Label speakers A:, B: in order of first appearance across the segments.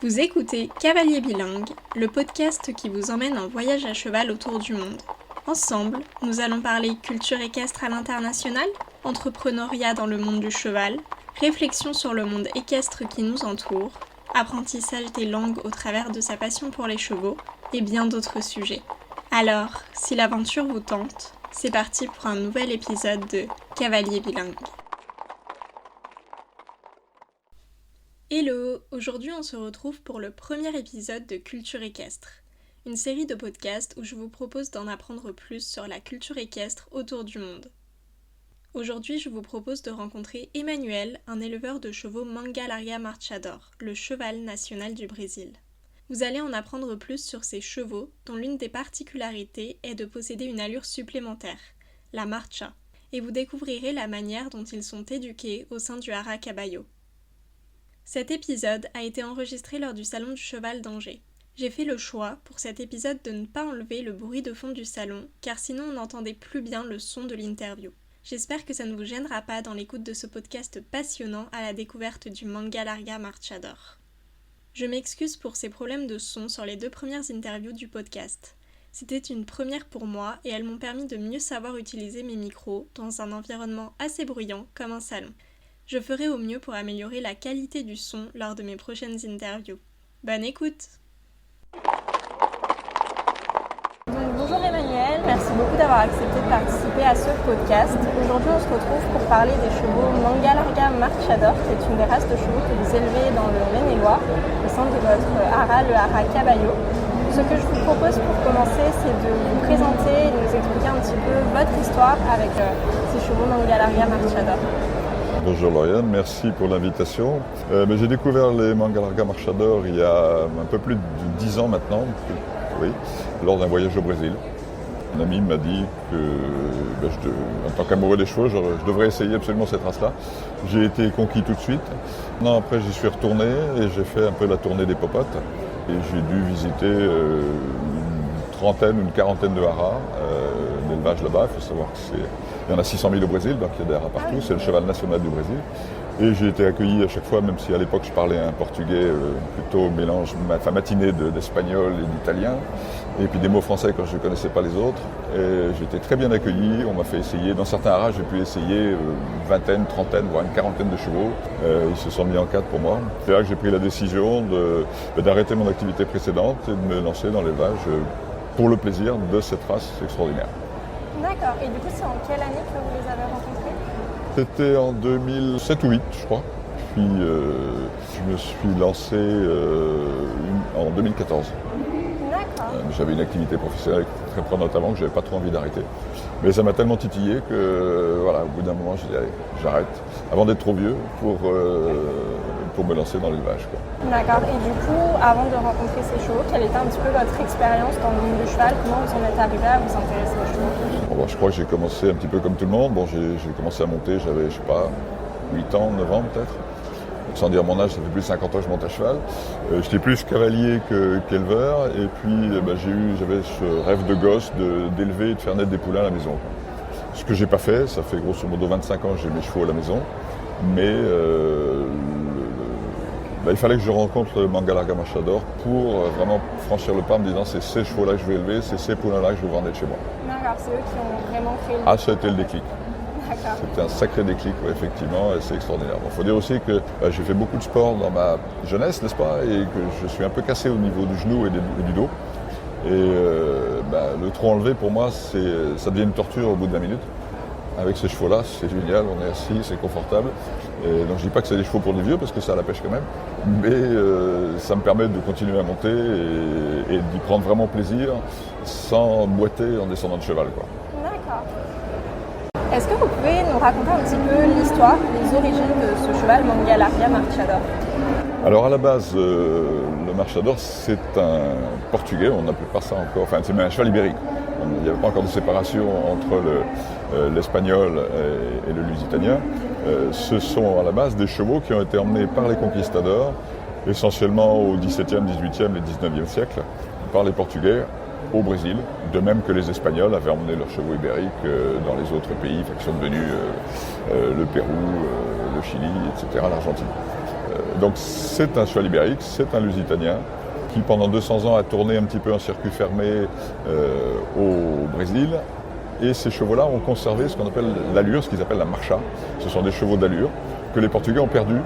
A: Vous écoutez Cavalier Bilingue, le podcast qui vous emmène en voyage à cheval autour du monde. Ensemble, nous allons parler culture équestre à l'international, entrepreneuriat dans le monde du cheval, réflexion sur le monde équestre qui nous entoure, apprentissage des langues au travers de sa passion pour les chevaux, et bien d'autres sujets. Alors, si l'aventure vous tente, c'est parti pour un nouvel épisode de Cavalier Bilingue. Hello! Aujourd'hui on se retrouve pour le premier épisode de Culture équestre, une série de podcasts où je vous propose d'en apprendre plus sur la culture équestre autour du monde. Aujourd'hui je vous propose de rencontrer Emmanuel, un éleveur de chevaux Manga Larga Marchador, le cheval national du Brésil. Vous allez en apprendre plus sur ces chevaux dont l'une des particularités est de posséder une allure supplémentaire, la marcha, et vous découvrirez la manière dont ils sont éduqués au sein du Hara Caballo. Cet épisode a été enregistré lors du Salon du Cheval d'Angers. J'ai fait le choix pour cet épisode de ne pas enlever le bruit de fond du salon, car sinon on n'entendait plus bien le son de l'interview. J'espère que ça ne vous gênera pas dans l'écoute de ce podcast passionnant à la découverte du Manga Larga Marchador. Je m'excuse pour ces problèmes de son sur les 2 premières interviews du podcast. C'était une première pour moi et elles m'ont permis de mieux savoir utiliser mes micros dans un environnement assez bruyant comme un salon. Je ferai au mieux pour améliorer la qualité du son lors de mes prochaines interviews. Bonne écoute! Bonjour Emmanuel, merci beaucoup d'avoir accepté de participer à ce podcast. Aujourd'hui on se retrouve pour parler des chevaux Manga Larga Marchador, qui est une des races de chevaux que vous élevez dans le Maine-et-Loire, au sein de votre hara, le Hara Caballo. Ce que je vous propose pour commencer, c'est de vous présenter et de nous expliquer un petit peu votre histoire avec ces chevaux Manga Larga Marchador.
B: Bonjour Lauriane, merci pour l'invitation. J'ai découvert les Manga Larga Marchador il y a un peu plus de 10 ans maintenant, lors d'un voyage au Brésil. Un ami m'a dit que, en tant qu'amoureux des chevaux, je devrais essayer absolument cette race-là. J'ai été conquis tout de suite. Un an après, j'y suis retourné et j'ai fait un peu la tournée des popotes. Et j'ai dû visiter une trentaine ou une quarantaine de haras d'élevage là-bas. Il faut savoir qu'il y en a 600 000 au Brésil, donc il y a des haras partout. C'est le cheval national du Brésil. Et j'ai été accueilli à chaque fois, même si à l'époque je parlais un portugais plutôt matiné d'espagnol et d'italien, et puis des mots français quand je ne connaissais pas les autres. Et j'ai été très bien accueilli, on m'a fait essayer, dans certains haras j'ai pu essayer une vingtaine, trentaine, voire une quarantaine de chevaux. Ils se sont mis en cadre pour moi. C'est là que j'ai pris la décision d'arrêter mon activité précédente et de me lancer dans l'élevage pour le plaisir de cette race extraordinaire.
A: D'accord, et du coup c'est en quelle année que vous les avez rencontrés ?
B: C'était en 2007 ou 2008, je crois. Puis je me suis lancé en 2014.
A: D'accord.
B: J'avais une activité professionnelle très prenante avant que je n'avais pas trop envie d'arrêter. Mais ça m'a tellement titillé que au bout d'un moment, j'ai dit allez, j'arrête. Avant d'être trop vieux pour me lancer dans l'élevage.
A: D'accord. Et du coup, avant de rencontrer ces chevaux, quelle était un petit peu votre expérience dans le monde du cheval? Comment vous en êtes arrivé à vous intéresser aux chevaux?
B: Je crois que j'ai commencé un petit peu comme tout le monde. J'ai commencé à monter, j'avais, 8 ans, 9 ans peut-être. Sans dire mon âge, ça fait plus de 50 ans que je monte à cheval. J'étais plus cavalier qu'éleveur. Et puis j'avais ce rêve de gosse d'élever et de faire naître des poulains à la maison. Ce que j'ai pas fait, ça fait grosso modo 25 ans que j'ai mes chevaux à la maison. Mais il fallait que je rencontre le Manga Larga Marchador pour vraiment franchir le pas en me disant c'est ces chevaux-là que je vais élever, c'est ces poulains-là que je vais voir naître chez moi.
A: D'accord, c'est eux qui ont vraiment créé le...
B: Ah, ça a été le déclic.
A: D'accord.
B: C'était un sacré déclic, effectivement, et c'est extraordinaire. Il faut dire aussi que j'ai fait beaucoup de sport dans ma jeunesse, n'est-ce pas, et que je suis un peu cassé au niveau du genou et du dos. Et le trot enlevé, pour moi, ça devient une torture au bout de 20 minutes. Avec ces chevaux-là, c'est génial, on est assis, c'est confortable. Et donc je dis pas que c'est des chevaux pour des vieux, parce que ça a la pêche quand même, mais ça me permet de continuer à monter et d'y prendre vraiment plaisir, sans boiter en descendant de cheval, quoi.
A: D'accord. Est-ce que vous pouvez nous raconter un petit peu l'histoire, les origines de ce cheval Manga Larga Marchador?
B: Alors à la base, le Marchador, c'est un portugais, on n'appelle pas ça encore, enfin c'est un cheval ibérique. Il n'y avait pas encore de séparation entre l'espagnol et le lusitanien. Ce sont à la base des chevaux qui ont été emmenés par les conquistadors, essentiellement au XVIIe, XVIIIe et XIXe siècle, par les Portugais au Brésil, de même que les Espagnols avaient emmené leurs chevaux ibériques dans les autres pays, qui sont devenus le Pérou, le Chili, etc., l'Argentine. Donc c'est un cheval ibérique, c'est un lusitanien qui pendant 200 ans a tourné un petit peu en circuit fermé au Brésil. Et ces chevaux-là ont conservé ce qu'on appelle l'allure, ce qu'ils appellent la marcha. Ce sont des chevaux d'allure que les Portugais ont perdus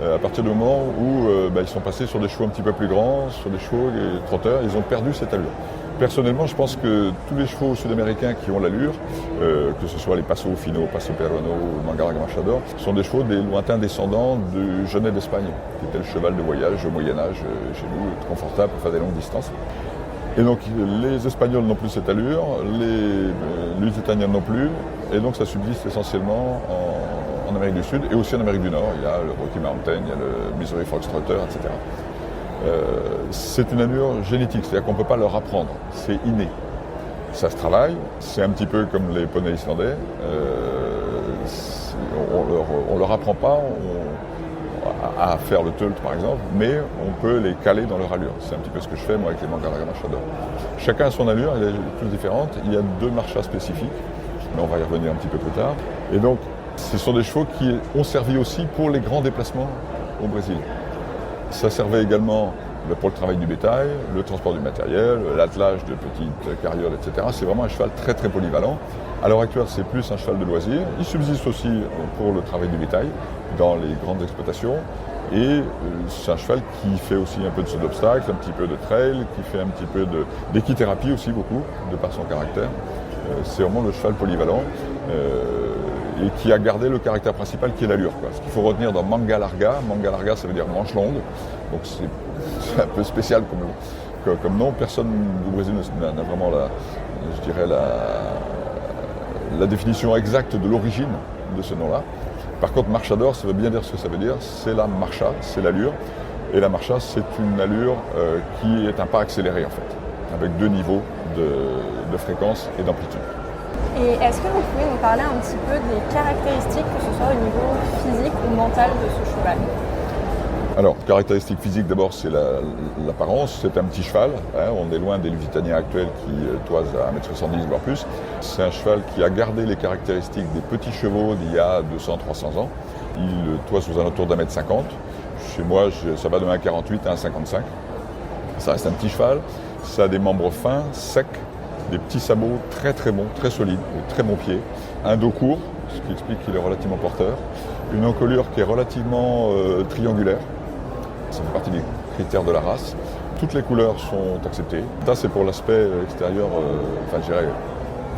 B: à partir du moment où ils sont passés sur des chevaux un petit peu plus grands, sur des chevaux et trotteurs, ils ont perdu cette allure. Personnellement, je pense que tous les chevaux sud-américains qui ont l'allure, que ce soit les Paso Fino, Paso Peruano ou Manga Larga Machador, sont des chevaux des lointains descendants du Genet d'Espagne, qui était le cheval de voyage au Moyen-Âge chez nous, confortable pour faire des longues distances. Et donc les Espagnols n'ont plus cette allure, les Lusitaniens non plus, et donc ça subsiste essentiellement en Amérique du Sud et aussi en Amérique du Nord. Il y a le Rocky Mountain, il y a le Missouri Foxtrotter, etc. C'est une allure génétique, c'est-à-dire qu'on ne peut pas leur apprendre, c'est inné. Ça se travaille, c'est un petit peu comme les poneys islandais, on ne leur apprend pas à faire le tölt par exemple, mais on peut les caler dans leur allure. C'est un petit peu ce que je fais moi avec les Manga Larga Machador. Chacun a son allure, elle est toute différente, il y a 2 marchas spécifiques, mais on va y revenir un petit peu plus tard. Et donc ce sont des chevaux qui ont servi aussi pour les grands déplacements au Brésil. Ça servait également pour le travail du bétail, le transport du matériel, l'attelage de petites carrioles, etc. C'est vraiment un cheval très très polyvalent. À l'heure actuelle, c'est plus un cheval de loisir. Il subsiste aussi pour le travail du bétail dans les grandes exploitations. Et c'est un cheval qui fait aussi un peu de saut d'obstacle, un petit peu de trail, qui fait un petit peu d'équithérapie aussi beaucoup, de par son caractère. C'est vraiment le cheval polyvalent. Et qui a gardé le caractère principal qui est l'allure. Ce qu'il faut retenir dans Manga Larga ça veut dire manche longue, donc c'est un peu spécial comme nom. Personne au Brésil n'a vraiment la définition exacte de l'origine de ce nom-là. Par contre, Marchador, ça veut bien dire ce que ça veut dire, c'est la marcha, c'est l'allure. Et la marcha, c'est une allure qui est un pas accéléré en fait, avec 2 niveaux de fréquence et d'amplitude.
A: Et est-ce que vous pouvez nous parler un petit peu des caractéristiques, que ce soit au niveau physique ou mental de ce cheval ?
B: Alors, caractéristique physique, d'abord, c'est l'apparence. C'est un petit cheval. On est loin des Lusitaniens actuels qui toisent à 1m70 voire plus. C'est un cheval qui a gardé les caractéristiques des petits chevaux d'il y a 200-300 ans. Il toise aux alentours d'1m50. Chez moi, ça va de 1m48 à 1m55. Ça reste un petit cheval. Ça a des membres fins, secs, des petits sabots très très bons, très solides, de très bons pieds, un dos court, ce qui explique qu'il est relativement porteur, une encolure qui est relativement triangulaire, ça fait partie des critères de la race. Toutes les couleurs sont acceptées. Ça c'est pour l'aspect extérieur,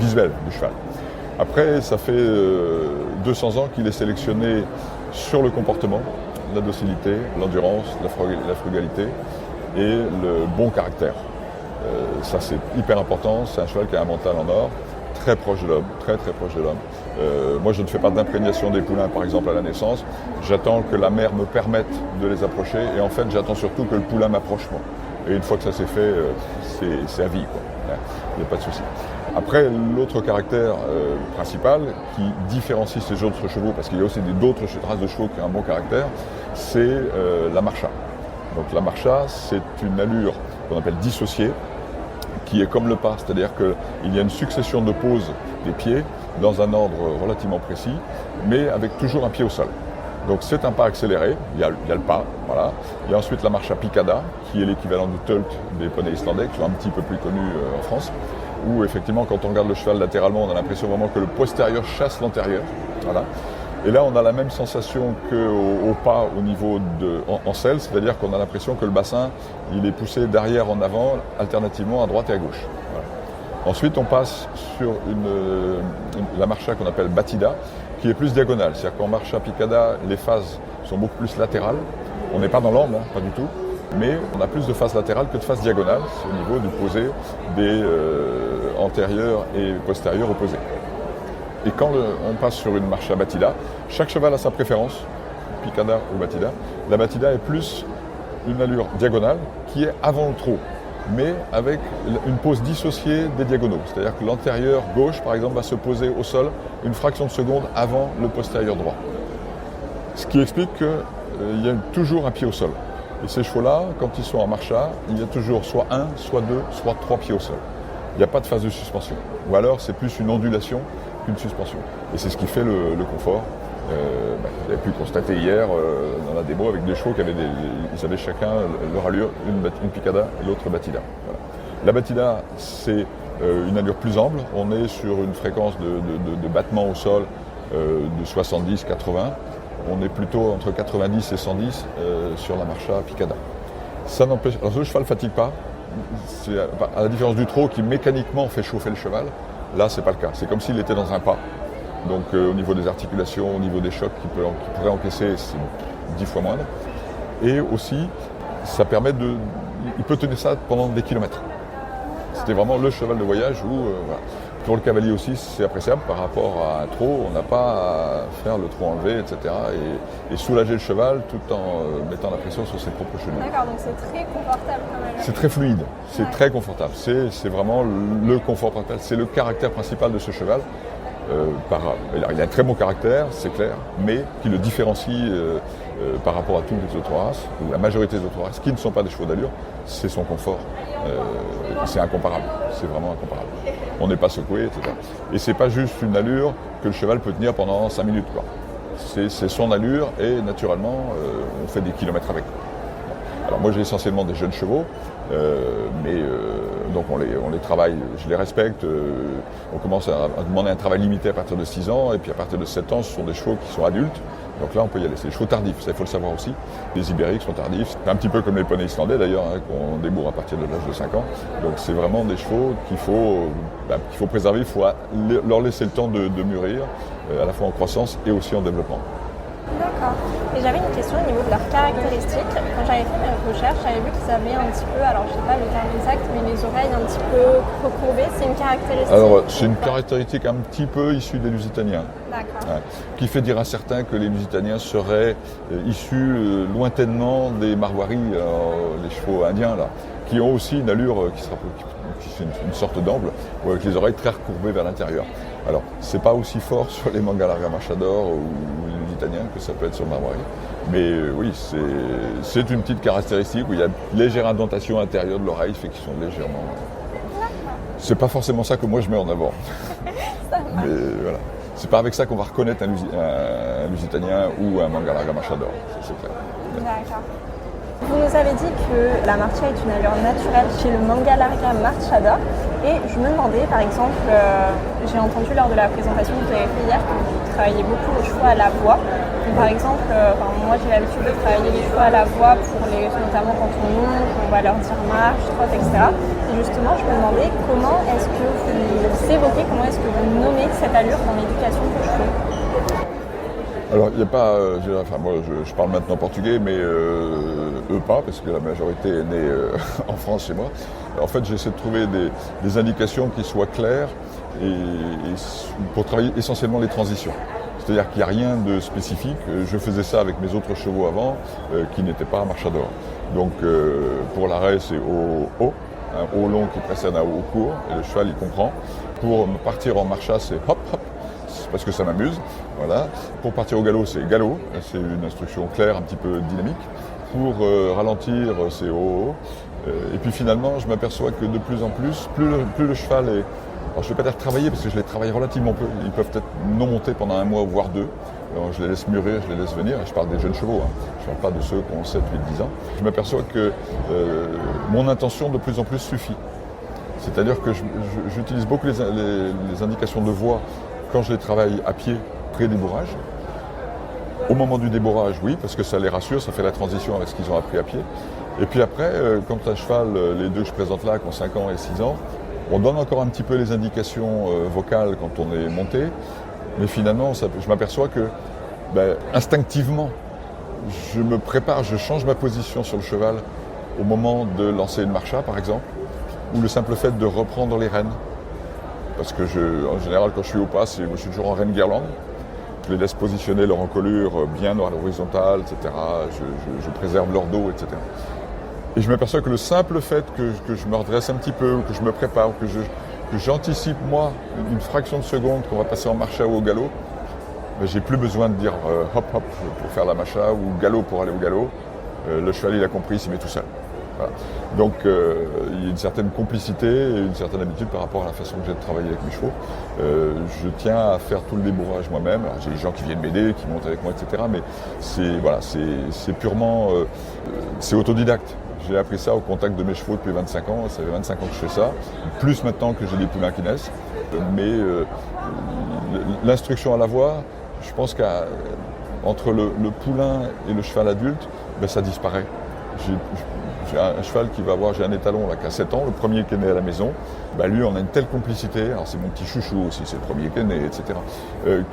B: visuel du cheval. Après, ça fait 200 ans qu'il est sélectionné sur le comportement, la docilité, l'endurance, la frugalité et le bon caractère. Ça c'est hyper important, c'est un cheval qui a un mental en or, très proche de l'homme, très très proche de l'homme. Moi je ne fais pas d'imprégnation des poulains par exemple à la naissance, j'attends que la mère me permette de les approcher et en fait j'attends surtout que le poulain m'approche moi. Et une fois que ça c'est fait, c'est à vie quoi, il n'y a pas de souci. Après l'autre caractère principal qui différencie ces autres chevaux, parce qu'il y a aussi d'autres races de chevaux qui ont un bon caractère, c'est la marcha. Donc la marcha c'est une allure qu'on appelle dissociée, qui est comme le pas, c'est-à-dire qu'il y a une succession de poses des pieds dans un ordre relativement précis, mais avec toujours un pied au sol. Donc c'est un pas accéléré, il y a le pas, voilà. Il y a ensuite la marcha picada, qui est l'équivalent du tölt des poneys islandais, qui sont un petit peu plus connus en France, où effectivement quand on regarde le cheval latéralement, on a l'impression vraiment que le postérieur chasse l'antérieur, voilà. Et là, on a la même sensation qu'au pas au niveau en selle, c'est-à-dire qu'on a l'impression que le bassin, il est poussé d'arrière en avant, alternativement à droite et à gauche. Voilà. Ensuite, on passe sur la marcha qu'on appelle batida, qui est plus diagonale. C'est-à-dire qu'en marcha picada, les phases sont beaucoup plus latérales. On n'est pas dans l'angle, pas du tout, mais on a plus de phases latérales que de phases diagonales. C'est au niveau du posé des antérieurs et postérieurs opposés. Et quand on passe sur une marcha batida, chaque cheval a sa préférence, picada ou batida. La batida est plus une allure diagonale qui est avant le trot, mais avec une pose dissociée des diagonaux. C'est-à-dire que l'antérieur gauche, par exemple, va se poser au sol une fraction de seconde avant le postérieur droit. Ce qui explique qu'il y a toujours un pied au sol. Et ces chevaux-là, quand ils sont en marcha, il y a toujours soit 1, soit 2, soit 3 pieds au sol. Il n'y a pas de phase de suspension. Ou alors c'est plus une ondulation qu'une suspension. Et c'est ce qui fait le confort. Vous avez pu constater hier dans la démo avec des chevaux qui avaient ils avaient chacun leur allure, une picada et l'autre batida. Voilà. La batida, c'est une allure plus ample. On est sur une fréquence de battement au sol de 70-80. On est plutôt entre 90 et 110 sur la marcha picada. Ça n'empêche. Alors le cheval ne fatigue pas. C'est à la différence du trot qui mécaniquement fait chauffer le cheval. Là, c'est pas le cas. C'est comme s'il était dans un pas. Donc au niveau des articulations, au niveau des chocs qu'il pourrait encaisser, c'est 10 fois moindre. Et aussi, ça permet il peut tenir ça pendant des kilomètres. C'était vraiment le cheval de voyage où, voilà. Pour le cavalier aussi, c'est appréciable par rapport à un trot. On n'a pas à faire le trot enlevé, etc. Et soulager le cheval tout en mettant la pression sur ses propres chevilles.
A: D'accord, donc c'est très confortable quand même.
B: C'est très fluide, c'est très confortable. C'est vraiment le confort principal, c'est le caractère principal de ce cheval. Il a un très bon caractère, c'est clair, mais qui le différencie par rapport à toutes les autres races, ou la majorité des autres races, qui ne sont pas des chevaux d'allure, c'est son confort. C'est incomparable, c'est vraiment incomparable. On n'est pas secoué, etc. Et c'est pas juste une allure que le cheval peut tenir pendant 5 minutes, quoi. C'est son allure et naturellement, on fait des kilomètres avec. Alors moi j'ai essentiellement des jeunes chevaux, donc on les travaille, je les respecte. On commence à demander un travail limité à partir de 6 ans, et puis à partir de 7 ans, ce sont des chevaux qui sont adultes. Donc là on peut y aller, c'est des chevaux tardifs, ça il faut le savoir aussi. Les ibériques sont tardifs, c'est un petit peu comme les poneys islandais d'ailleurs, qu'on débourre à partir de l'âge de 5 ans. Donc c'est vraiment des chevaux qu'il faut préserver, il faut leur laisser le temps de mûrir, à la fois en croissance et aussi en développement.
A: D'accord. Et j'avais une question au niveau de leurs caractéristiques. Quand j'avais fait mes recherches, j'avais vu qu'ils avaient un petit peu, alors je ne sais pas le terme exact, mais les oreilles un petit peu recourbées. C'est une caractéristique.
B: Alors c'est une caractéristique un petit peu issue des Lusitaniens.
A: D'accord.
B: Qui fait dire à certains que les Lusitaniens seraient issus lointainement des Marwaris, les chevaux indiens là, qui ont aussi une allure qui est une sorte d'amble, avec les oreilles très recourbées vers l'intérieur. Alors, c'est pas aussi fort sur les Mangalarga Machador ou les Lusitaniens que ça peut être sur le Marwari. Mais oui, c'est une petite caractéristique où il y a une légère indentation intérieure de l'oreille, fait qu'ils sont légèrement. C'est pas forcément ça que moi je mets en avant. Mais voilà. C'est pas avec ça qu'on va reconnaître un Lusitanien ou un Mangalarga Machador, c'est clair.
A: D'accord. Vous nous avez dit que la marcha est une allure naturelle chez le Mangalarga Machador. Et je me demandais, par exemple, j'ai entendu lors de la présentation que vous avez fait hier que vous travaillez beaucoup les chevaux à la voix. Donc, par exemple, moi j'ai l'habitude de travailler les chevaux à la voix, notamment quand on monte, on va leur dire marche, trotte, etc. Et justement, je me demandais comment est-ce que vous évoquez, comment est-ce que vous nommez cette allure dans l'éducation de vos chevaux.
B: Alors, il n'y a pas. Moi, je parle maintenant portugais, mais eux pas, parce que la majorité est née en France chez moi. En fait, j'essaie de trouver des indications qui soient claires et pour travailler essentiellement les transitions. C'est-à-dire qu'il n'y a rien de spécifique. Je faisais ça avec mes autres chevaux avant, qui n'étaient pas Machador. Donc, pour l'arrêt, c'est au un haut long qui précède un haut court, et le cheval, il comprend. Pour partir en marcha, c'est hop, hop. Parce que ça m'amuse, voilà. Pour partir au galop, c'est galop, c'est une instruction claire, un petit peu dynamique. Pour ralentir, c'est haut. Et puis finalement, je m'aperçois que de plus en plus, plus le cheval est... Alors je ne vais pas dire travailler, parce que je les travaille relativement peu. Ils peuvent être non montés pendant 1 mois, voire 2. Alors, je les laisse mûrir, je les laisse venir. Je parle des jeunes chevaux, je ne parle pas de ceux qui ont 7, 8, 10 ans. Je m'aperçois que mon intention de plus en plus suffit. C'est-à-dire que j'utilise beaucoup les indications de voix quand je les travaille à pied, pré-débourrage. Au moment du débourrage, oui, parce que ça les rassure, ça fait la transition avec ce qu'ils ont appris à pied. Et puis après, quand à cheval, les deux que je présente là, qui ont 5 ans et 6 ans, on donne encore un petit peu les indications vocales quand on est monté. Mais finalement, je m'aperçois que, instinctivement, je me prépare, je change ma position sur le cheval au moment de lancer une marcha, par exemple, ou le simple fait de reprendre les rênes. Parce que en général, quand je suis au pas, je suis toujours en reine guirlande. Je les laisse positionner leur encolure bien à l'horizontale, etc. Je préserve leur dos, etc. Et je m'aperçois que le simple fait que je me redresse un petit peu, ou que je me prépare, ou que j'anticipe, moi, une fraction de seconde qu'on va passer en marcha ou au galop, j'ai plus besoin de dire hop hop pour faire la marcha ou galop pour aller au galop. Le cheval, il a compris, il s'y met tout seul. Voilà. Donc il y a une certaine complicité et une certaine habitude par rapport à la façon que j'ai de travailler avec mes chevaux. Je tiens à faire tout le débourrage moi-même. Alors, j'ai des gens qui viennent m'aider, qui montent avec moi, etc. Mais c'est purement c'est autodidacte. J'ai appris ça au contact de mes chevaux depuis 25 ans. Ça fait 25 ans que je fais ça. Plus maintenant que j'ai des poulains qui naissent. Mais l'instruction à la voix, je pense qu'entre le poulain et le cheval adulte, ça disparaît. J'ai un cheval j'ai un étalon là, qui a 7 ans, le premier qui est né à la maison. Lui, on a une telle complicité, alors c'est mon petit chouchou aussi, c'est le premier qui est né, etc.,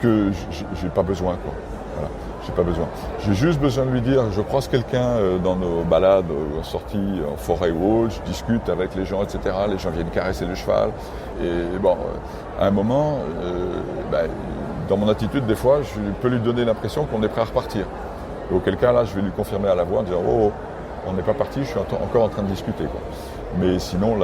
B: que j'ai pas besoin, quoi. Voilà, j'ai pas besoin. J'ai juste besoin de lui dire, je croise quelqu'un dans nos balades, en sortie, en forêt ou autre, je discute avec les gens, etc., les gens viennent caresser le cheval. Et bon, à un moment, dans mon attitude, des fois, je peux lui donner l'impression qu'on est prêt à repartir. Et auquel cas, là, je vais lui confirmer à la voix, en disant « Oh, on n'est pas parti, je suis encore en train de discuter. » quoi. Mais sinon,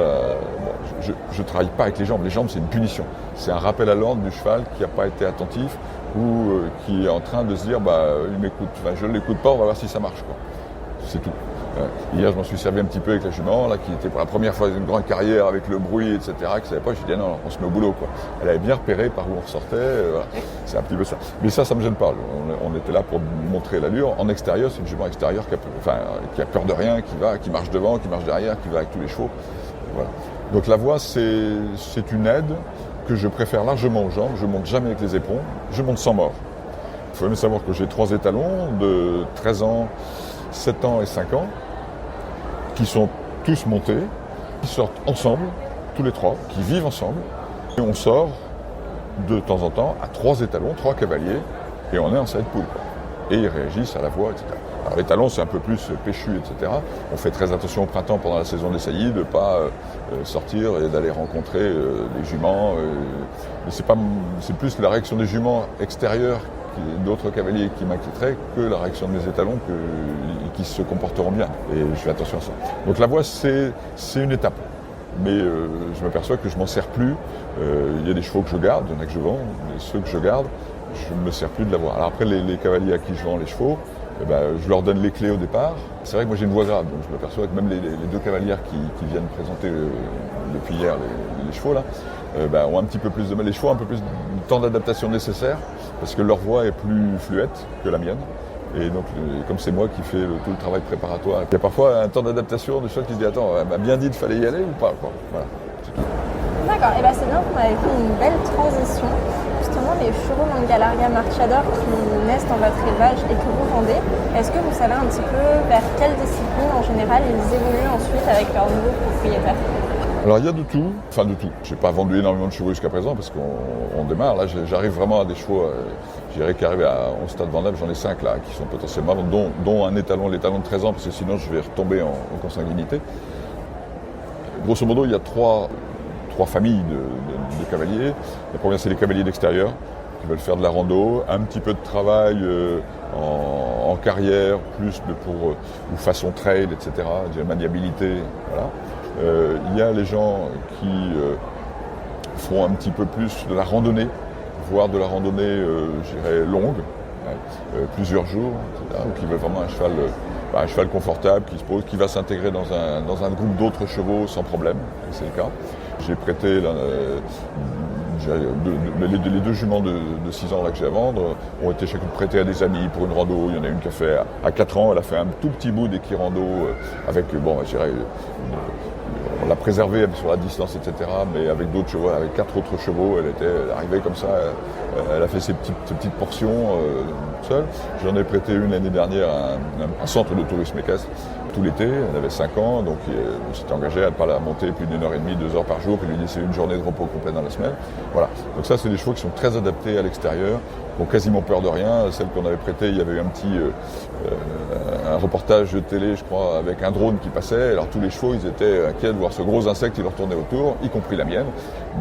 B: je ne travaille pas avec les jambes. Les jambes, c'est une punition. C'est un rappel à l'ordre du cheval qui n'a pas été attentif ou qui est en train de se dire « il m'écoute, je ne l'écoute pas, on va voir si ça marche. » quoi. C'est tout. Hier, je m'en suis servi un petit peu avec la jument, là, qui était pour la première fois dans une grande carrière avec le bruit, etc., qui ne savait pas. J'ai dit non, on se met au boulot. Quoi. Elle avait bien repéré par où on sortait. Voilà. C'est un petit peu ça. Mais ça ne me gêne pas. On était là pour montrer l'allure. En extérieur, c'est une jument extérieure qui a peur de rien, qui marche devant, qui marche derrière, qui va avec tous les chevaux. Voilà. Donc la voix, c'est une aide que je préfère largement aux jambes. Je ne monte jamais avec les éperons. Je monte sans mort. Il faut même savoir que j'ai 3 étalons de 13 ans, 7 ans et 5 ans, qui sont tous montés, qui sortent ensemble, tous les 3, qui vivent ensemble. Et on sort de temps en temps à 3 étalons, 3 cavaliers, et on est en side pool. Et ils réagissent à la voix, etc. Alors les talons, c'est un peu plus péchu, etc. On fait très attention au printemps pendant la saison des saillies de ne pas sortir et d'aller rencontrer les juments. Mais c'est plus la réaction des juments extérieures d'autres cavaliers qui m'inquiéteraient que la réaction de mes étalons qui se comporteront bien. Et je fais attention à ça. Donc la voix, c'est une étape. Mais je m'aperçois que je ne m'en sers plus. Il y a des chevaux que je garde, il y en a que je vends, mais ceux que je garde, je ne me sers plus de la voix. Alors après, les cavaliers à qui je vends les chevaux, je leur donne les clés au départ. C'est vrai que moi j'ai une voix grave, donc je m'aperçois que même les 2 cavalières qui viennent présenter depuis hier les chevaux là, ont un petit peu plus de mal. Les chevaux ont un peu plus de temps d'adaptation nécessaire parce que leur voix est plus fluette que la mienne. Et donc, comme c'est moi qui fais tout le travail préparatoire, il y a parfois un temps d'adaptation de choses qui se disent « Attends, elle m'a bien dit qu'il fallait y aller ou pas ?» quoi. Voilà, c'est tout.
C: D'accord, et c'est bien qu'on avait fait une belle transition. Justement, les chevaux Mangalarga Marchador qui naissent dans votre élevage et que vous vendez, est-ce que vous savez un petit peu vers quelle discipline en général ils évoluent ensuite avec leurs nouveaux propriétaires ?
B: Alors il y a de tout, enfin de tout. Je n'ai pas vendu énormément de chevaux jusqu'à présent parce qu'on démarre. Là, j'arrive vraiment à des chevaux, je dirais qu'arriver au stade vendable, j'en ai 5 là, qui sont potentiellement, dont un étalon, l'étalon de 13 ans, parce que sinon je vais retomber en consanguinité. Grosso modo, il y a trois familles de cavaliers. La première, c'est les cavaliers d'extérieur qui veulent faire de la rando, un petit peu de travail en carrière, plus ou façon trail, etc., de maniabilité, voilà. Il y a les gens qui font un petit peu plus de la randonnée, voire de la randonnée, je dirais, longue, plusieurs jours, etc., ou qui veulent vraiment un cheval confortable, qui se pose, qui va s'intégrer dans un groupe d'autres chevaux sans problème, c'est le cas. J'ai prêté les 2 juments de 6 ans là, que j'ai à vendre ont été chacune prêtées à des amis pour une rando. Il y en a une qui a fait à 4 ans, elle a fait un tout petit bout d'équirando avec, je dirais, on l'a préservée sur la distance, etc. Mais avec d'autres chevaux, avec 4 autres chevaux, elle était arrivée comme ça, elle a fait ses petites portions seule. J'en ai prêté une l'année dernière à un centre de tourisme équestre tout l'été. Elle avait 5 ans, donc on s'était engagé à ne pas la monter plus d'1h30, 2 heures par jour, puis lui laisser une journée de repos complet dans la semaine. Voilà. Donc ça, c'est des chevaux qui sont très adaptés à l'extérieur, qui ont quasiment peur de rien. Celle qu'on avait prêtée, il y avait eu un reportage de télé, je crois, avec un drone qui passait. Alors tous les chevaux, ils étaient inquiets de voir ce gros insecte qui leur tournait autour, y compris la mienne.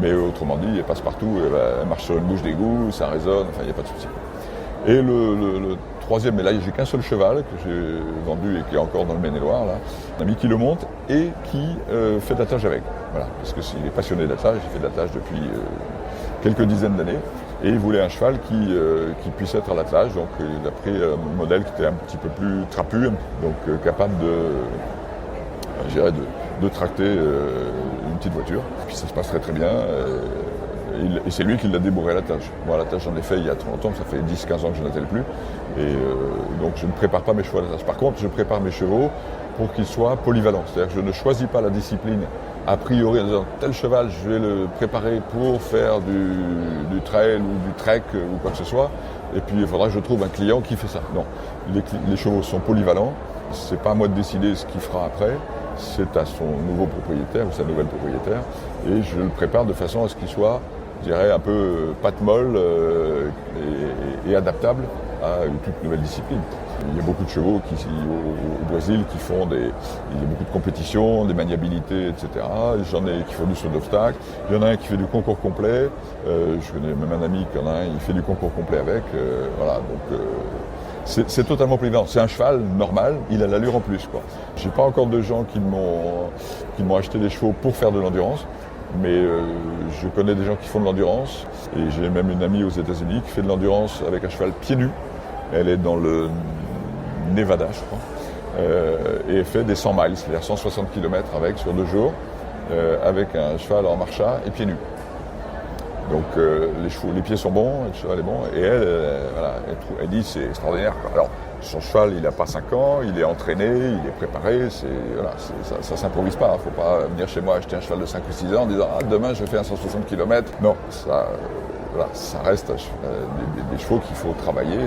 B: Mais autrement dit, elle passe partout, elle marche sur une bouche d'égout, ça résonne, enfin, il n'y a pas de souci. Et le troisième, mais là, j'ai qu'un seul cheval que j'ai vendu et qui est encore dans le Maine-et-Loire, là. Un ami qui le monte et qui fait de l'attelage avec. Voilà, parce qu'il est passionné d'attelage, il fait de l'attelage depuis quelques dizaines d'années. Et il voulait un cheval qui puisse être à l'attelage, donc il a pris un modèle qui était un petit peu plus trapu, donc capable je dirais, de tracter une petite voiture. Et puis ça se passe très très bien. Et c'est lui qui l'a débourré à la tâche. Moi, la tâche, j'en ai fait il y a trop longtemps, ça fait 10-15 ans que je n'attelle plus. Et donc, je ne prépare pas mes chevaux à la tâche. Par contre, je prépare mes chevaux pour qu'ils soient polyvalents. C'est-à-dire que je ne choisis pas la discipline a priori en disant tel cheval, je vais le préparer pour faire du trail ou du trek ou quoi que ce soit. Et puis, il faudra que je trouve un client qui fait ça. Non, les chevaux sont polyvalents. C'est pas à moi de décider ce qu'il fera après. C'est à son nouveau propriétaire ou sa nouvelle propriétaire. Et je le prépare de façon à ce qu'il soit, je dirais, un peu pâte molle et adaptable à une toute nouvelle discipline. Il y a beaucoup de chevaux au Brésil qui font il y a beaucoup de compétitions, des maniabilités, etc. J'en ai qui font du saut d'obstacle. Il y en a un qui fait du concours complet. Je connais même un ami qui en a un, il fait du concours complet avec. Voilà, donc c'est totalement polyvalent. C'est un cheval normal, il a l'allure en plus, quoi. J'ai pas encore de gens qui m'ont acheté des chevaux pour faire de l'endurance. Mais je connais des gens qui font de l'endurance et j'ai même une amie aux États-Unis qui fait de l'endurance avec un cheval pieds nus. Elle est dans le Nevada, je crois, et elle fait des 100 miles, c'est-à-dire 160 km avec sur 2 jours, avec un cheval en marcha et pieds nus. Donc les pieds sont bons, le cheval est bon, et elle dit c'est extraordinaire, quoi. Alors, son cheval, il n'a pas 5 ans, il est entraîné, il est préparé, ça s'improvise pas. Il ne faut pas venir chez moi acheter un cheval de 5 ou 6 ans en disant demain je fais un 160 km. Non, ça reste des chevaux qu'il faut travailler,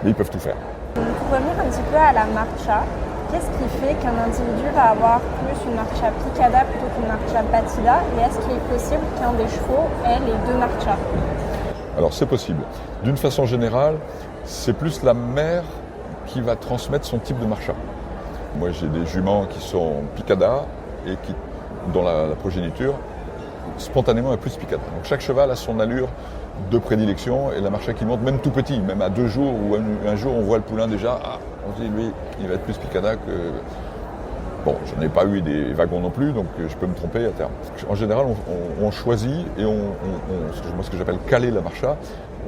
B: mais ils peuvent tout faire.
C: Pour revenir un petit peu à la marcha, qu'est-ce qui fait qu'un individu va avoir plus une marcha picada plutôt qu'une marcha batida? Et est-ce qu'il est possible qu'un des chevaux ait les 2 marchas?
B: Alors c'est possible. D'une façon générale, c'est plus la mère qui va transmettre son type de marcha. Moi j'ai des juments qui sont picada et dont la progéniture spontanément est plus picada. Donc chaque cheval a son allure de prédilection et la marcha qui monte, même tout petit, même à 2 jours ou un jour on voit le poulain déjà, on se dit lui il va être plus picada que... Bon, je n'ai pas eu des wagons non plus, donc je peux me tromper à terme. En général, on choisit et ce que j'appelle caler la marcha,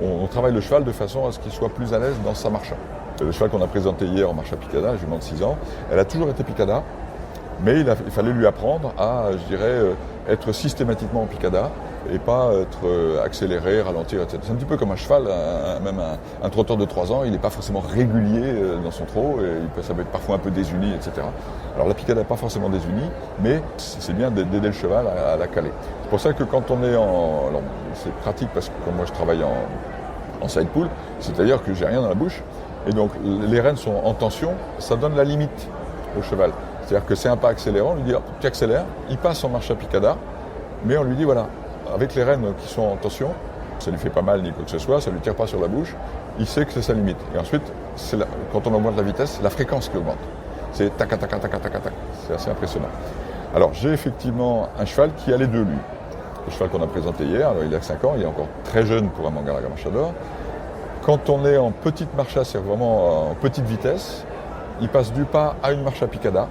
B: on travaille le cheval de façon à ce qu'il soit plus à l'aise dans sa marcha. Le cheval qu'on a présenté hier en marcha picada, une jument de 6 ans, elle a toujours été picada, mais il fallait lui apprendre à, je dirais, être systématiquement en picada et pas être accéléré, ralentir, etc. C'est un petit peu comme un cheval, même un trotteur de 3 ans, il n'est pas forcément régulier dans son trot, et ça peut être parfois un peu désuni, etc. Alors la picada n'est pas forcément désunie, mais c'est bien d'aider le cheval à la caler. C'est pour ça que quand on est alors c'est pratique parce que comme moi je travaille en side pull, c'est-à-dire que j'ai rien dans la bouche, et donc les rênes sont en tension, ça donne la limite au cheval. C'est-à-dire que c'est un pas accélérant, on lui dit tu accélères, il passe en marcha picada, mais on lui dit voilà, avec les rênes qui sont en tension, ça lui fait pas mal ni quoi que ce soit, ça lui tire pas sur la bouche, il sait que c'est sa limite. Et ensuite, quand on augmente la vitesse, c'est la fréquence qui augmente. C'est tac, tac, tac, tac, tac, tac, tac. C'est assez impressionnant. Alors j'ai effectivement un cheval qui a les deux, lui. Le cheval qu'on a présenté hier, alors il a 5 ans, il est encore très jeune pour un Mangalaga Marchador. Quand on est en petite marcha, c'est vraiment en petite vitesse, il passe du pas à une marcha picada,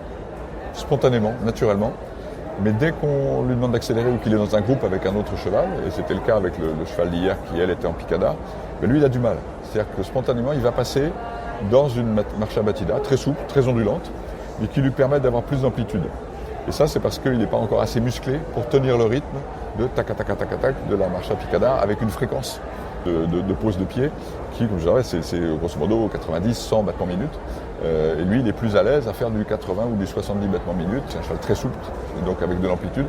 B: spontanément, naturellement. Mais dès qu'on lui demande d'accélérer ou qu'il est dans un groupe avec un autre cheval, et c'était le cas avec le cheval d'hier qui, elle, était en picada, mais lui, il a du mal. C'est-à-dire que spontanément, il va passer dans une marcha batida, très souple, très ondulante, et qui lui permet d'avoir plus d'amplitude. Et ça, c'est parce qu'il n'est pas encore assez musclé pour tenir le rythme de tac, tac, tac, tac, tac de la marcha picada avec une fréquence de pose de pied qui, comme je dirais, c'est grosso modo 90-100 battements minutes. Et lui, il est plus à l'aise à faire du 80 ou du 70 battements minutes. C'est un cheval très souple, donc avec de l'amplitude,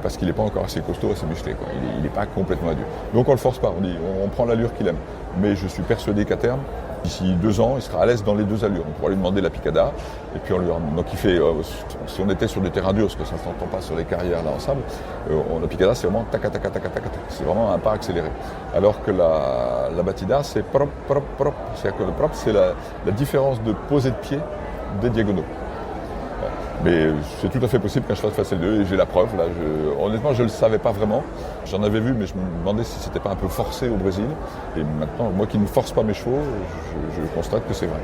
B: parce qu'il n'est pas encore assez costaud, assez musclé, quoi. Il n'est pas complètement adulte. Donc on ne le force pas, on prend l'allure qu'il aime. Mais je suis persuadé qu'à terme, d'ici 2 ans, il sera à l'aise dans les 2 allures. On pourra lui demander la picada, et puis donc il fait, si on était sur des terrains durs, parce que ça ne s'entend pas sur les carrières là en sable, la picada c'est vraiment tac, tac, tac, tac, tac, tac. C'est vraiment un pas accéléré. Alors que la batida c'est prop, prop, prop. C'est-à-dire que le prop c'est la différence de posée de pied des diagonaux. Mais c'est tout à fait possible qu'un cheval fasse les deux, et j'ai la preuve. Là, honnêtement, je ne le savais pas vraiment. J'en avais vu, mais je me demandais si c'était pas un peu forcé au Brésil. Et maintenant, moi qui ne force pas mes chevaux, je constate que c'est vrai.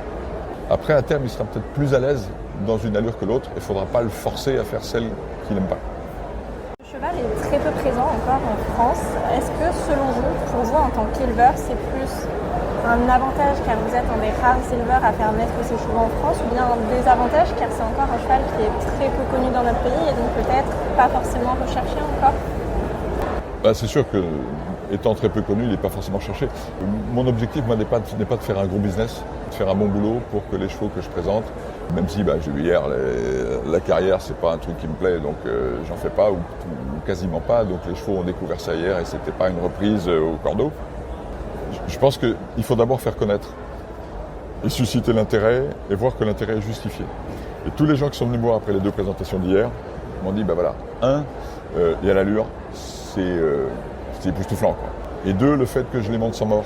B: Après, à terme, il sera peut-être plus à l'aise dans une allure que l'autre. Il ne faudra pas le forcer à faire celle qu'il n'aime pas.
C: Le cheval est très peu présent encore en France. Est-ce que selon vous, pour vous en tant qu'éleveur, c'est plus un avantage car vous êtes un des rares éleveurs à faire naître ces chevaux en France, ou bien un désavantage car c'est encore un cheval qui est très peu connu dans notre pays et donc peut-être pas forcément recherché encore?
B: C'est sûr que, étant très peu connu, il n'est pas forcément cherché. Mon objectif n'est pas de faire un gros business, de faire un bon boulot pour que les chevaux que je présente, même si j'ai vu hier, la carrière, c'est pas un truc qui me plaît, donc j'en fais pas, ou quasiment pas. Donc les chevaux ont découvert ça hier et c'était pas une reprise au cordeau. Je pense qu'il faut d'abord faire connaître et susciter l'intérêt et voir que l'intérêt est justifié. Et tous les gens qui sont venus me voir après les 2 présentations d'hier m'ont dit, il y a l'allure, c'est époustouflant, quoi. Et 2, le fait que je les monte sans mort.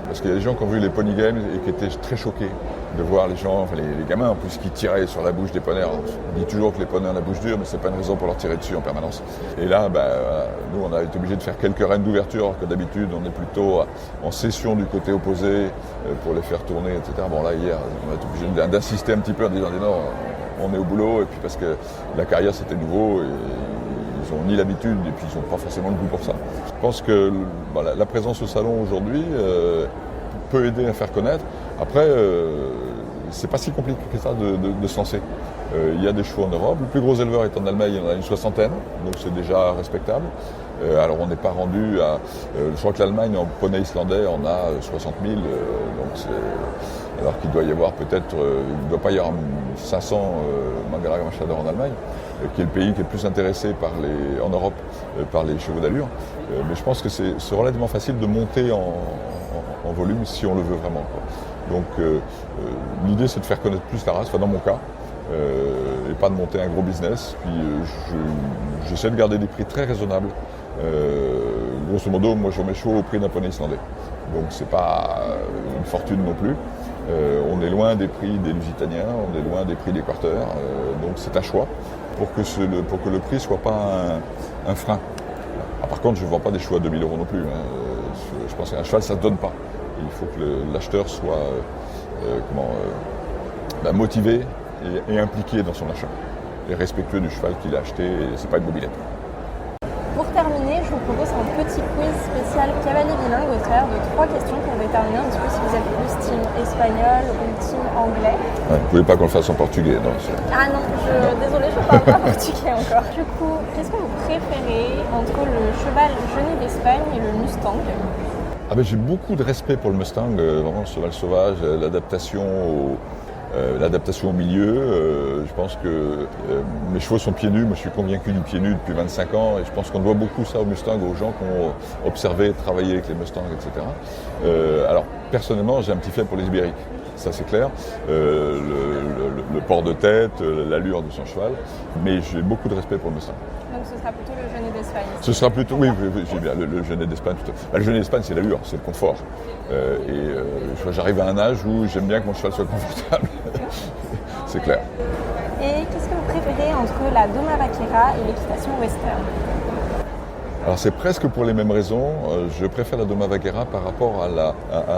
B: Parce qu'il y a des gens qui ont vu les Pony Games et qui étaient très choqués de voir les gens, les gamins en plus, qui tiraient sur la bouche des poneys. Alors, on dit toujours que les poneys ont la bouche dure, mais c'est pas une raison pour leur tirer dessus en permanence. Et là, nous, on a été obligés de faire quelques rênes d'ouverture, alors que d'habitude, on est plutôt en session du côté opposé pour les faire tourner, etc. Bon, là, hier, on a été obligé d'insister un petit peu en disant, non, on est au boulot, et puis parce que la carrière, c'était nouveau, et ils n'ont ni l'habitude, et puis ils n'ont pas forcément le goût pour ça. Je pense que la présence au salon aujourd'hui peut aider à faire connaître. Après, c'est pas si compliqué que ça de se lancer. Il y a des chevaux en Europe. Le plus gros éleveur est en Allemagne, il y en a une 60aine, donc c'est déjà respectable. Alors on n'est pas rendu à... je crois que l'Allemagne, en poney islandais, on a 60 000, alors qu'il doit y avoir peut-être... il ne doit pas y avoir 500 Mangalaga Machador en Allemagne, qui est le pays qui est le plus intéressé en Europe par les chevaux d'allure. Mais je pense que c'est relativement facile de monter en volume si on le veut vraiment, quoi. Donc l'idée, c'est de faire connaître plus la race, dans mon cas, et pas de monter un gros business. Puis j'essaie de garder des prix très raisonnables. Grosso modo, moi je mets mes chevaux au prix d'un poney islandais. Donc c'est pas une fortune non plus. On est loin des prix des Lusitaniens, on est loin des prix des quarters. Donc c'est un choix pour que le prix soit pas un frein. Par contre, je ne vends pas des chevaux à 2 000 € non plus. Je pense qu'un cheval, ça ne se donne pas. Il faut que l'acheteur soit motivé et impliqué dans son achat. Et respectueux du cheval qu'il a acheté, et c'est pas une mobilette.
C: Pour terminer, je vous propose un petit quiz spécial cavalier bilingue au travers de 3 questions pour déterminer un petit peu si vous êtes plus team espagnol ou team anglais.
B: Vous ne voulez pas qu'on le fasse en portugais, non?
C: Ah non, désolée, je ne parle pas portugais encore. Du coup, qu'est-ce que vous préférez entre le cheval Genet d'Espagne et le Mustang?
B: J'ai beaucoup de respect pour le Mustang, vraiment le cheval sauvage, l'adaptation au milieu. Je pense que mes chevaux sont pieds nus. Moi, je suis convaincu du pied nu depuis 25 ans. Et je pense qu'on doit beaucoup ça au Mustang, aux gens qui ont observé, travaillé avec les Mustangs, etc. Alors, personnellement, j'ai un petit faible pour les ibériques. Ça, c'est clair. Le port de tête, l'allure de son cheval. Mais j'ai beaucoup de respect pour le Mustang.
C: Donc, ce sera plutôt le Genet d'Espagne?
B: Ce sera plutôt, oui, j'ai bien, le Genet d'Espagne. Le Genet d'Espagne, c'est l'allure, c'est le confort. J'arrive à un âge où j'aime bien que mon cheval soit confortable. C'est clair.
C: Et qu'est-ce que vous préférez entre la Doma Vaquera et l'équitation western?
B: Alors c'est presque pour les mêmes raisons. Je préfère la Doma Vaquera par rapport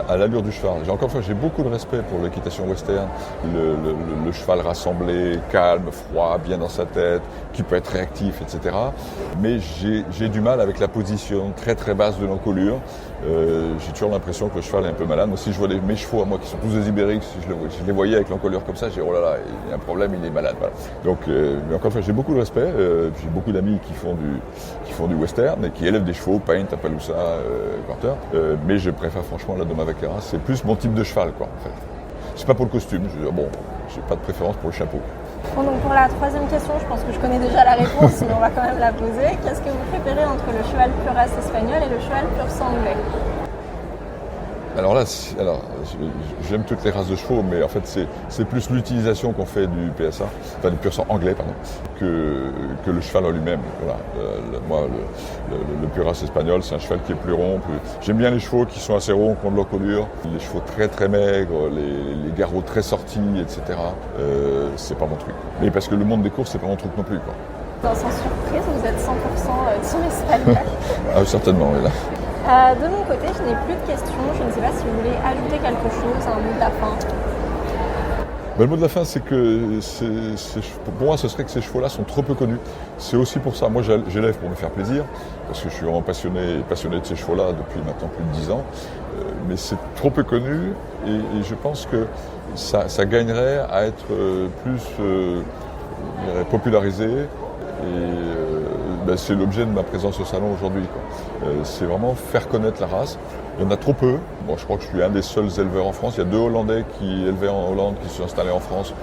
B: à l'allure du cheval. Encore une fois, j'ai beaucoup de respect pour l'équitation western. Le cheval rassemblé, calme, froid, bien dans sa tête, qui peut être réactif, etc. Mais j'ai du mal avec la position très très basse de l'encolure. J'ai toujours l'impression que le cheval est un peu malade. Moi, si je vois mes chevaux à moi qui sont tous des ibériques, si je les voyais avec l'encolure comme ça, j'ai oh là là, il y a un problème, il est malade. Voilà. Donc, mais encore une fois, j'ai beaucoup de respect. J'ai beaucoup d'amis qui font du western et qui élèvent des chevaux, Paint, Appaloosa, Quarter. Mais je préfère franchement la Doma Vaquera. C'est plus mon type de cheval, quoi, en fait. C'est pas pour le costume. J'ai pas de préférence pour le chapeau.
C: Bon, donc pour la 3e question, je pense que je connais déjà la réponse, mais on va quand même la poser. Qu'est-ce que vous préférez entre le cheval pur race espagnol et le cheval pur sang anglais?
B: Alors là, j'aime toutes les races de chevaux, mais en fait c'est plus l'utilisation qu'on fait du PSA, enfin du pur sang anglais, pardon, que le cheval en lui-même. Voilà. Moi, le pur race espagnol, c'est un cheval qui est plus rond. J'aime bien les chevaux qui sont assez ronds, qui ont de l'encolure, les chevaux très très maigres, les garrots très sortis, etc. C'est pas mon truc. Mais parce que le monde des courses, c'est pas mon truc non plus, quoi.
C: Sans surprise, vous êtes 100% team espagnol.
B: Ah, certainement, oui, là.
C: De mon côté, je n'ai plus de questions. Je ne sais pas si vous voulez ajouter quelque chose, un mot de la fin.
B: Le mot de la fin, c'est que pour moi, ce serait que ces chevaux-là sont trop peu connus. C'est aussi pour ça, moi j'élève pour me faire plaisir, parce que je suis vraiment passionné de ces chevaux-là depuis maintenant plus de 10 ans. Mais c'est trop peu connu et je pense que ça gagnerait à être plus je dirais, popularisé. Et c'est l'objet de ma présence au salon aujourd'hui. C'est vraiment faire connaître la race. Il y en a trop peu. Bon, je crois que je suis un des seuls éleveurs en France. Il y a 2 Hollandais qui élevaient en Hollande qui se sont installés en France,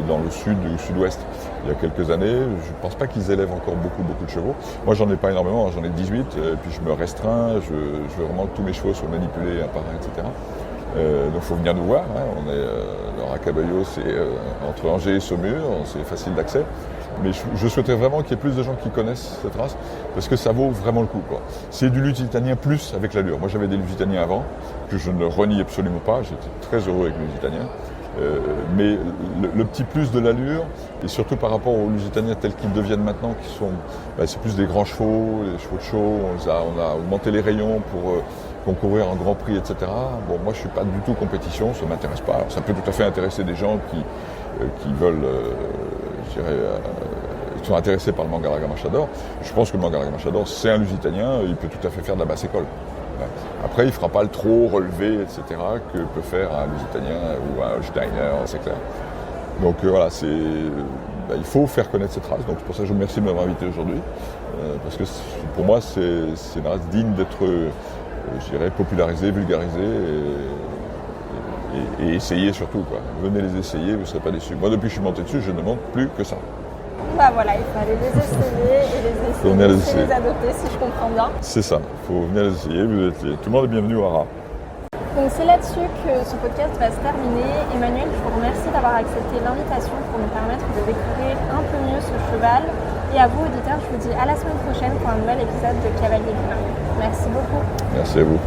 B: dans le sud ou sud-ouest, il y a quelques années. Je ne pense pas qu'ils élèvent encore beaucoup de chevaux. Moi, j'en ai pas énormément, j'en ai 18, et puis je me restreins. Je veux vraiment que tous mes chevaux soient manipulés un par un, etc. Donc il faut venir nous voir. On est dans Racabayo, c'est entre Angers et Saumur, c'est facile d'accès. Mais je souhaiterais vraiment qu'il y ait plus de gens qui connaissent cette race, parce que ça vaut vraiment le coup. C'est du Lusitanien plus avec l'allure. Moi j'avais des Lusitaniens avant, que je ne renie absolument pas, j'étais très heureux avec les Lusitaniens. Mais le petit plus de l'allure, et surtout par rapport aux Lusitaniens tels qu'ils deviennent maintenant, qui sont, c'est plus des grands chevaux, des chevaux de show, on a augmenté les rayons pour concourir en Grand Prix, etc. Bon, moi je suis pas du tout compétition, ça m'intéresse pas. Alors, ça peut tout à fait intéresser des gens qui veulent, qui sont intéressés par le Mangalaga Machador. Je pense que le Mangalaga Machador, c'est un Lusitanien, il peut tout à fait faire de la basse école. Après, il ne fera pas le trop relevé, etc., que peut faire un Lusitanien ou un Steiner, c'est clair. Donc voilà, il faut faire connaître cette race. Donc c'est pour ça que je vous remercie de m'avoir invité aujourd'hui, parce que pour moi, c'est une race digne d'être, je dirais, popularisée, vulgarisée et essayée surtout. Venez les essayer, vous ne serez pas déçus. Moi, depuis que je suis monté dessus, je ne monte plus que ça.
C: Voilà, il faut aller les essayer et les adopter, si je comprends bien.
B: C'est ça, il faut venir les essayer, tout le monde est bienvenu au Hara.
C: Donc c'est là-dessus que ce podcast va se terminer. Emmanuel, je vous remercie d'avoir accepté l'invitation pour nous permettre de découvrir un peu mieux ce cheval. Et à vous, auditeurs, je vous dis à la semaine prochaine pour un nouvel épisode de Cavalier Vivain. Merci beaucoup.
B: Merci à vous.